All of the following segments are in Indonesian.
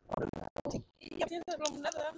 Iya, belum datang.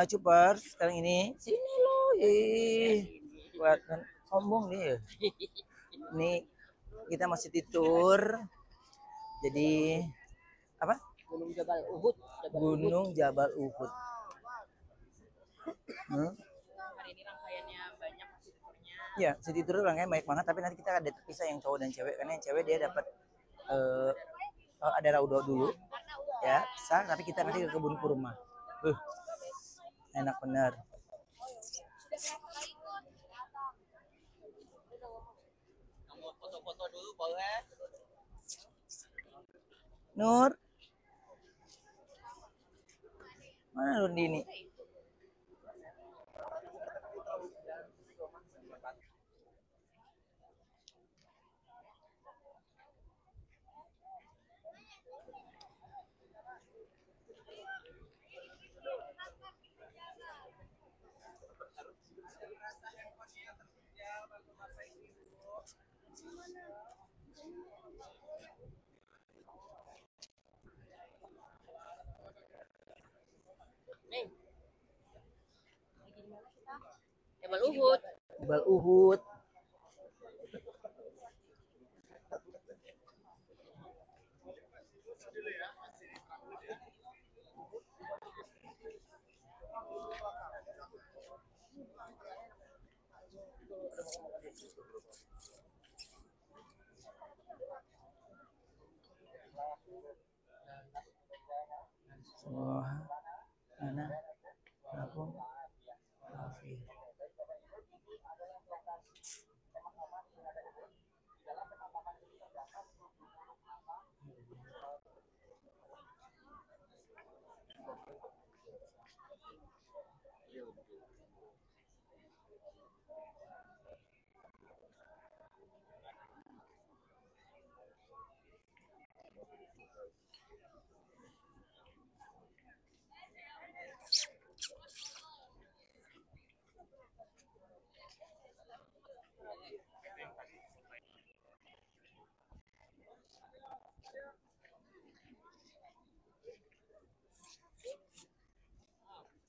Cupers sekarang ini sini lo, buat sombong nih. Nih kita masih di tour. Jadi apa? Gunung Jabal Uhud. Gunung Jabal Uhud. Hari ini rangkaiannya banyak city tournya. Ya, city tour rangkaian banyak banget, tapi nanti kita ada terpisah yang cowok dan cewek, karena yang cewek dia dapat ada raudo dulu, ya, bisa. Tapi kita nanti ke kebun kurma. Enak bener. Foto-foto dulu boleh. Nur, mana Nur Dini? Jabal Uhud. Jabal Uhud. Semua anak aku kafir.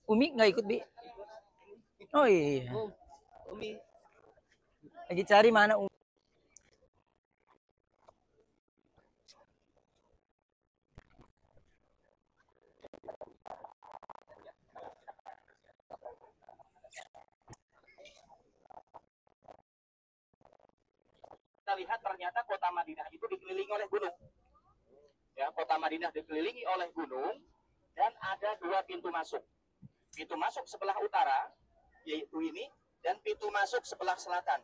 Umi nggak ikut, Bi? Oh iya. Umi. Lagi cari mana Umi. Kita lihat ternyata kota Madinah itu dikelilingi oleh gunung. Ya, kota Madinah dikelilingi oleh gunung dan ada dua pintu masuk. Pintu masuk sebelah utara, yaitu ini, dan pintu masuk sebelah selatan.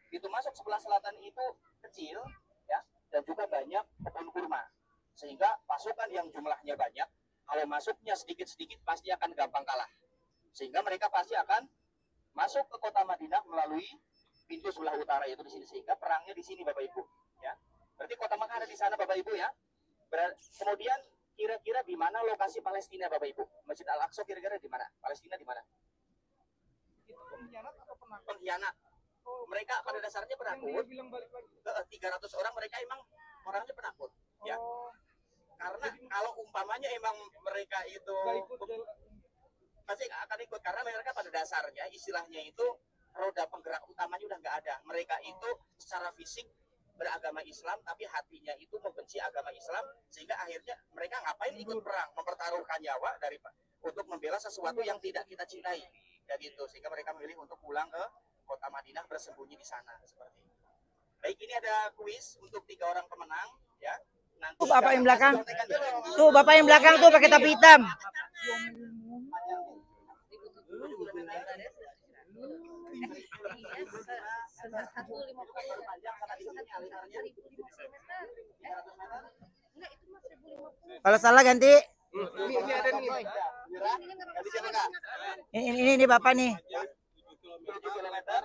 Pintu masuk sebelah selatan itu kecil, ya, dan juga banyak kebun kurma. Sehingga pasukan yang jumlahnya banyak, kalau masuknya sedikit-sedikit pasti akan gampang kalah. Sehingga mereka pasti akan masuk ke kota Madinah melalui pintu sebelah utara, yaitu di sini. Sehingga perangnya di sini, Bapak Ibu. Ya, berarti kota Mekah ada di sana, Bapak Ibu, ya. Kemudian kira-kira di mana lokasi Palestina, Bapak Ibu? Masjid Al-Aqsa kira-kira di mana? Palestina di mana? Itu pengkhianat atau penakut? Pengkhianat. Mereka pada dasarnya penakut. 300 orang mereka emang orangnya penakut. Ya. Karena kalau umpamanya emang mereka itu pasti akan ikut, karena mereka pada dasarnya istilahnya itu roda penggerak utamanya udah nggak ada. Mereka itu secara fisik beragama Islam, tapi hatinya itu membenci agama Islam, sehingga akhirnya mereka ngapain ikut perang, mempertaruhkan nyawa untuk membela sesuatu yang tidak kita cintai, ya gitu. Sehingga mereka memilih untuk pulang ke kota Madinah, bersembunyi di sana, seperti itu. Baik, ini ada kuis untuk 3 orang pemenang, ya. Nanti Tuh bapak yang belakang, tuh bapak yang belakang tuh pakai topi hitam. Kalau salah ganti. Ini bapak nih. 7 kilometer.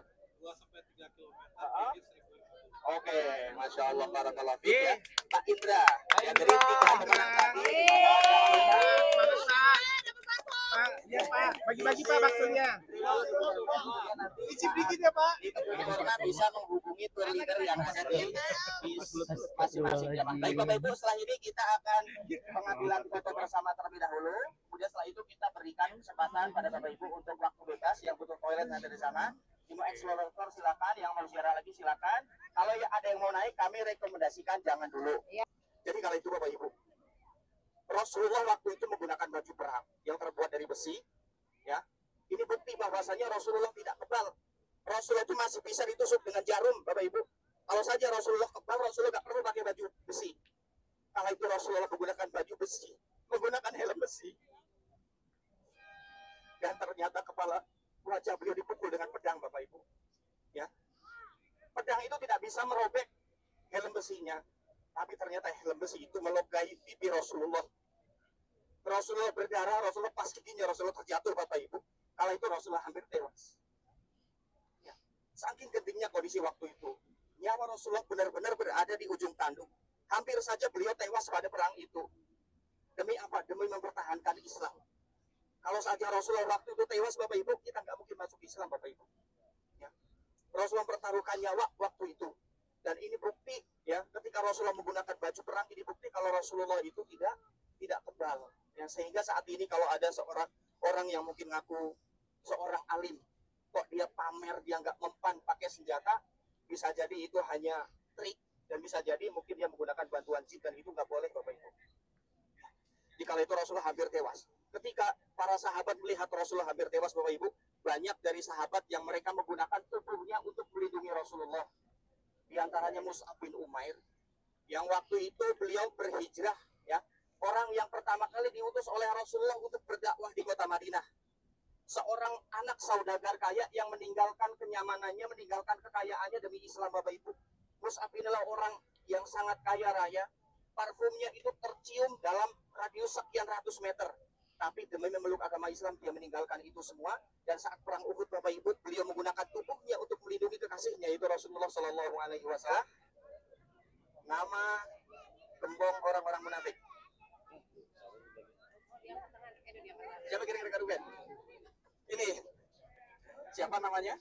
Oke, Masya Allah, barakallah fiik, ya. Pak Indra, yang dari 3 pemenang tadi. Bagi-bagi Pak baksonya. Icip dikit ya Pak. Karena bisa menghubungi tour leader yang ada di masing-masing cabang. Baik Bapak Ibu, setelah ini kita akan pengambilan foto bersama terlebih dahulu. Kemudian setelah itu kita berikan kesempatan pada Bapak Ibu untuk waktu bebas. Yang butuh toilet ada di sana. Yang mau explorer silakan, yang mau ziarah lagi silakan. Kalau ada yang mau naik, kami rekomendasikan jangan dulu. Jadi kalau itu Bapak Ibu, Rasulullah waktu itu menggunakan baju perang yang terbuat dari besi. Ya, ini bukti bahwasanya Rasulullah tidak kebal. Rasulullah itu masih bisa ditusuk dengan jarum, Bapak Ibu. Kalau saja Rasulullah kebal, Rasulullah nggak perlu pakai baju besi. Kalau itu Rasulullah menggunakan baju besi, menggunakan helm besi. Dan ternyata kepala wajah beliau dipukul dengan pedang, Bapak Ibu. Ya, pedang itu tidak bisa merobek helm besinya, tapi ternyata helm besi itu melukai pipi Rasulullah. Rasulullah berdarah, Rasulullah pas giginya, Rasulullah terjatuh Bapak Ibu. Kala itu Rasulullah hampir tewas. Ya. Saking gentingnya kondisi waktu itu, nyawa Rasulullah benar-benar berada di ujung tanduk. Hampir saja beliau tewas pada perang itu. Demi apa? Demi mempertahankan Islam. Kalau saja Rasulullah waktu itu tewas Bapak Ibu, kita nggak mungkin masuk Islam Bapak Ibu. Ya. Rasulullah mempertaruhkan nyawa waktu itu. Dan ini bukti, ya, ketika Rasulullah menggunakan baju perang, ini bukti kalau Rasulullah itu tidak kebal. Ya, sehingga saat ini kalau ada seorang orang yang mungkin ngaku seorang alim, kok dia pamer, dia nggak mempan pakai senjata, bisa jadi itu hanya trik, dan bisa jadi mungkin dia menggunakan bantuan jin, dan itu nggak boleh Bapak Ibu. Jadi kalau itu Rasulullah hampir tewas. Ketika para sahabat melihat Rasulullah hampir tewas Bapak Ibu, banyak dari sahabat yang mereka menggunakan tubuhnya untuk melindungi Rasulullah. Di antaranya Mus'ab bin Umair, yang waktu itu beliau berhijrah, ya, orang yang pertama kali diutus oleh Rasulullah untuk berdakwah di kota Madinah. Seorang anak saudagar kaya yang meninggalkan kenyamanannya, meninggalkan kekayaannya demi Islam Bapak Ibu. Mus'ab inilah orang yang sangat kaya raya. Parfumnya itu tercium dalam radius sekian ratus meter. Tapi demi memeluk agama Islam, dia meninggalkan itu semua. Dan saat perang Uhud Bapak Ibu, beliau menggunakan tubuhnya untuk melindungi kekasihnya, yaitu Rasulullah SAW. Nama gembong orang-orang munafik. Siapa kira-kira Ruben? Ini siapa namanya?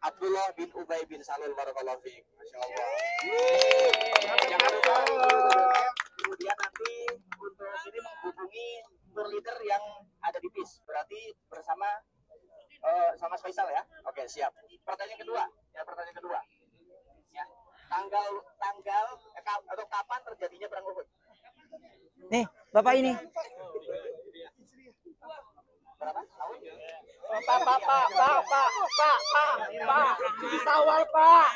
Abdullah bin Ubay bin Salul. Barakallahu fiik. Masya Allah. Jangan lupa. Kemudian nanti untuk ini menghubungi tour leader yang ada di bis. Berarti bersama sama Faisal ya. Oke, siap. Pertanyaan kedua. Ya, pertanyaan kedua. Ya. Tanggal atau kapan terjadinya perang Uhud? Nih, Bapak ini. Berapa tahun? Pak. 7 Syawal, Pak.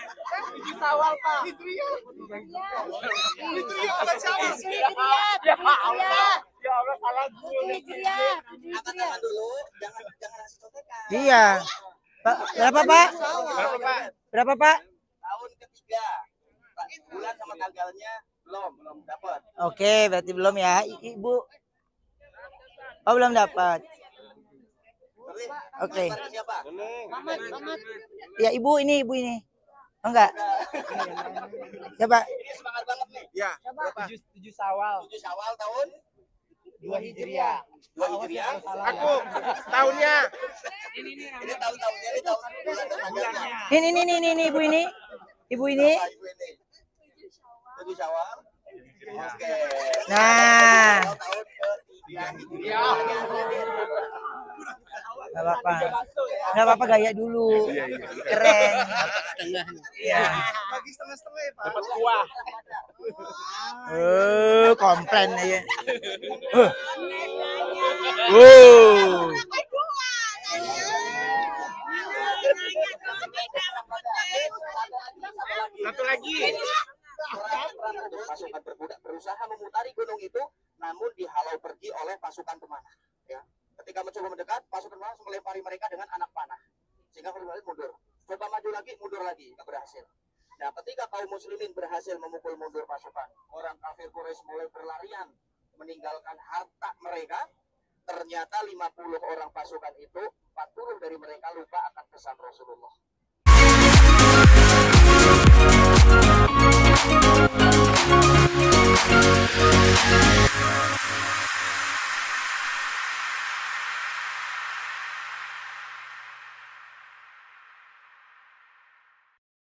7 Syawal, Pak. Ya Allah, salah gue. Angkat tangan dulu, jangan kasih contekan. Iya. Pak, berapa Pak? Berapa Pak? Tahun ketiga. Bulan sama tanggalnya belum dapat. Oke, berarti belum ya, Ibu. Oh, belum dapat. Oke. Siapa? Mamat. Ya, Ibu ini. Oh, enggak. Siapa? Ini semangat banget nih. Ya, 7 Syawal. 7 Syawal tahun 2 Hijriah. 2 Hijriah. Aku tahunnya. Ini tahun-tahunnya, ini tahun bulan dan tanggalnya. Ini Ibu ini. Ibu ini. Apa ibu ini? 7 Syawal. Oke. Nah, Tahun ketiga Hijriah. nggak apa-apa gaya dulu. Keren. Iya. Bagi setengah-setengah ya, Pak. Dapat kuah. Komplain aja. Satu lagi. Pasukan berkuda berusaha memutari gunung itu, namun dihalau pergi oleh pasukan pemanah. Ya. Ketika mencoba mendekat, pasukan pemanah melempari mereka dengan anak panah, sehingga kembali mundur. Coba maju lagi, mundur lagi, nggak berhasil. Nah, ketika kaum muslimin berhasil memukul mundur pasukan, orang kafir Quraisy mulai berlarian meninggalkan harta mereka. Ternyata 50 orang pasukan itu, 40 dari mereka lupa akan pesan Rasulullah.